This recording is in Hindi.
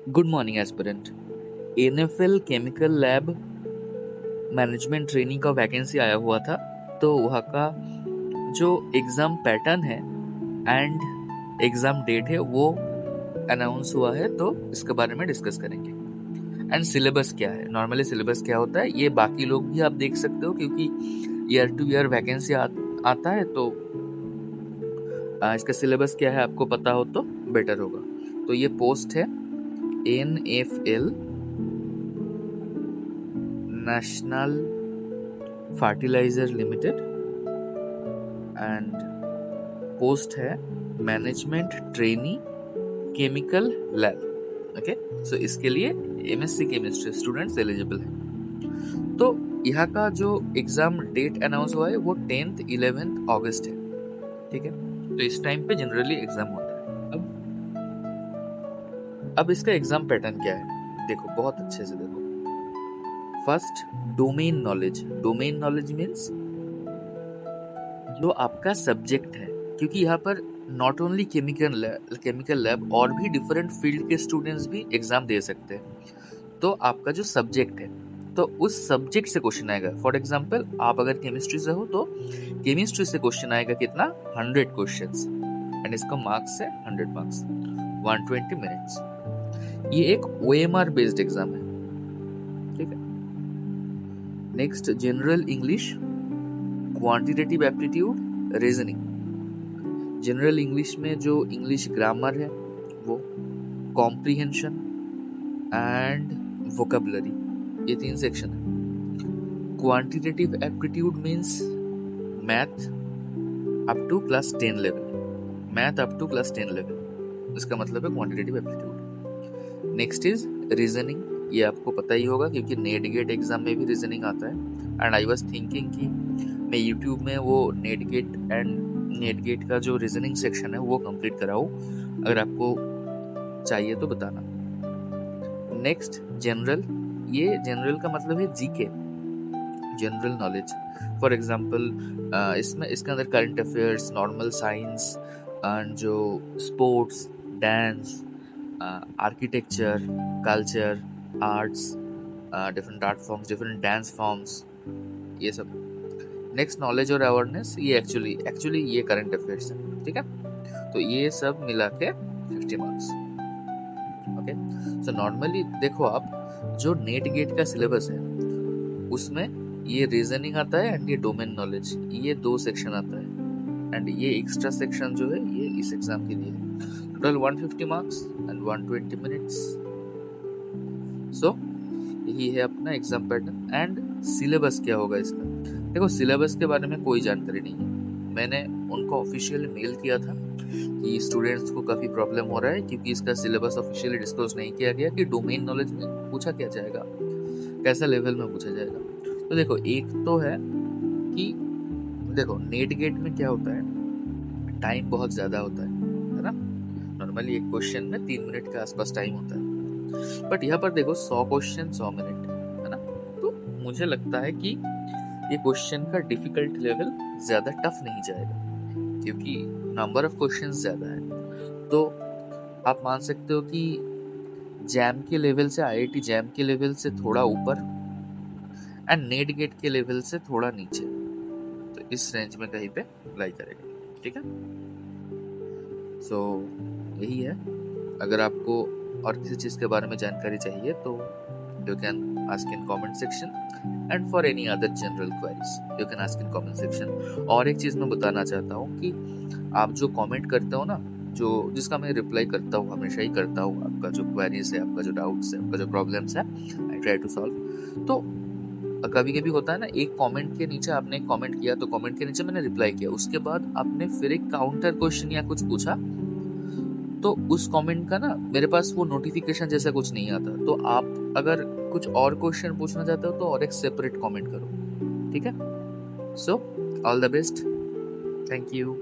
Good morning aspirant. NFL chemical lab management training का वैकेंसी आया हुआ था। तो वहाँ का जो एग्ज़ाम पैटर्न है एंड एग्ज़ाम डेट है वो अनाउंस हुआ है, तो इसके बारे में डिस्कस करेंगे। एंड सिलेबस क्या है, नॉर्मली सिलेबस क्या होता है ये बाकी लोग भी आप देख सकते हो, क्योंकि ईयर टू ईयर वैकेंसी आता है। तो इसका सिलेबस क्या है आपको पता हो तो बेटर होगा। तो ये पोस्ट है NFL national fertiliser limited and post है management trainee chemical lab. Okay, so इसके लिए एमएससी केमिस्ट्री स्टूडेंट्स एलिजिबल हैं। तो यहाँ का जो एग्जाम डेट अनाउंस हुआ है वो 10th 11th अगस्त है। ठीक है, तो इस टाइम पे जनरली एग्जाम होता है। अब इसका एग्जाम पैटर्न क्या है, देखो बहुत अच्छे से देखो। First, domain knowledge. Domain knowledge means जो आपका सब्जेक्ट है, क्योंकि यहाँ पर नॉट ओनली केमिकल लैब और भी डिफरेंट फील्ड के स्टूडेंट्स भी एग्जाम दे सकते हैं। तो आपका जो सब्जेक्ट है, तो उस सब्जेक्ट से क्वेश्चन आएगा। फॉर एग्जाम्पल आप अगर केमिस्ट्री से हो तो केमिस्ट्री से क्वेश्चन आएगा कितना, 100 क्वेश्चंस एंड इसका मार्क्स है 100 मार्क्स, 120 मिनट्स। ये एक ओएमआर बेस्ड एग्जाम है। ठीक है, next general English, quantitative aptitude, reasoning. General English में जो इंग्लिश ग्रामर है वो, कॉम्प्रिहेंशन एंड वोकेबलरी, ये 3 सेक्शन है। Quantitative aptitude means math up to class 10 level, math up to class 10 level, इसका मतलब है quantitative aptitude. Next is reasoning, ये आपको पता ही होगा क्योंकि नेट गेट एग्जाम में भी रीजनिंग आता है। एंड आई वाज थिंकिंग कि मैं यूट्यूब में वो नेट गेट का जो रीजनिंग सेक्शन है वो कंप्लीट कराऊँ, अगर आपको चाहिए तो बताना। नेक्स्ट जनरल, ये जनरल का मतलब है GK, general knowledge. For example इसमें इसके अंदर current affairs, normal science and जो sports, dance, architecture, culture, arts, different art forms, different dance forms, ये सब। नेक्स्ट नॉलेज और अवेयरनेस, ये एक्चुअली ये करंट अफेयर्स है। ठीक है, तो ये सब मिला के 50 मार्क्स। ओके, सो नॉर्मली देखो आप, जो नेट गेट का सिलेबस है उसमें ये रीजनिंग आता है एंड ये डोमेन नॉलेज, ये 2 सेक्शन आता है। एंड ये एक्स्ट्रा सेक्शन जो है ये इस एग्जाम के लिए है। Total 150 marks and 120 minutes. So यही है अपना एग्जाम पैटर्न। एंड सिलेबस क्या होगा इसका, देखो सिलेबस के बारे में कोई जानकारी नहीं है। मैंने उनको ऑफिशियल मेल किया था कि स्टूडेंट्स को काफ़ी प्रॉब्लम हो रहा है क्योंकि इसका सिलेबस ऑफिशियली डिस्क्लोज नहीं किया गया कि डोमेन नॉलेज में पूछा क्या जाएगा, कैसा लेवल में पूछा जाएगा। तो देखो एक तो है कि देखो नेट गेट में क्या होता है, टाइम बहुत ज़्यादा होता है ना। नॉर्मली एक क्वेश्चन में 3 मिनट के आसपास टाइम होता है, बट यहाँ पर देखो 100 क्वेश्चन 100 मिनट है ना। तो मुझे लगता है कि ये क्वेश्चन का डिफिकल्ट लेवल ज़्यादा टफ नहीं जाएगा क्योंकि नंबर ऑफ क्वेश्चन ज़्यादा है। तो आप मान सकते हो कि जैम के लेवल से, आईआईटी जैम के लेवल से थोड़ा ऊपर एंड नेट गेट के लेवल से थोड़ा नीचे, तो इस रेंज में कहीं पे अप्लाई करेगा। ठीक है, सो यही है। अगर आपको और किसी चीज़ के बारे में जानकारी चाहिए तो you can ask in comment section and for any other general queries you can ask in comment section. और एक चीज़ मैं बताना चाहता हूँ कि आप जो कमेंट करते हो ना, जो जिसका मैं रिप्लाई करता हूँ, हमेशा ही करता हूँ, आपका जो क्वेरीज है, आपका जो डाउट्स है, आपका जो प्रॉब्लम्स है, आई ट्राई टू सॉल्व। तो कभी कभी होता है ना, एक कमेंट के नीचे आपने एक कमेंट किया तो कमेंट के नीचे मैंने रिप्लाई किया, उसके बाद आपने फिर एक काउंटर क्वेश्चन या कुछ पूछा, तो उस कमेंट का ना मेरे पास वो नोटिफिकेशन जैसा कुछ नहीं आता। तो आप अगर कुछ और क्वेश्चन पूछना चाहते हो तो और एक सेपरेट कमेंट करो। ठीक है, so all the best, thank you.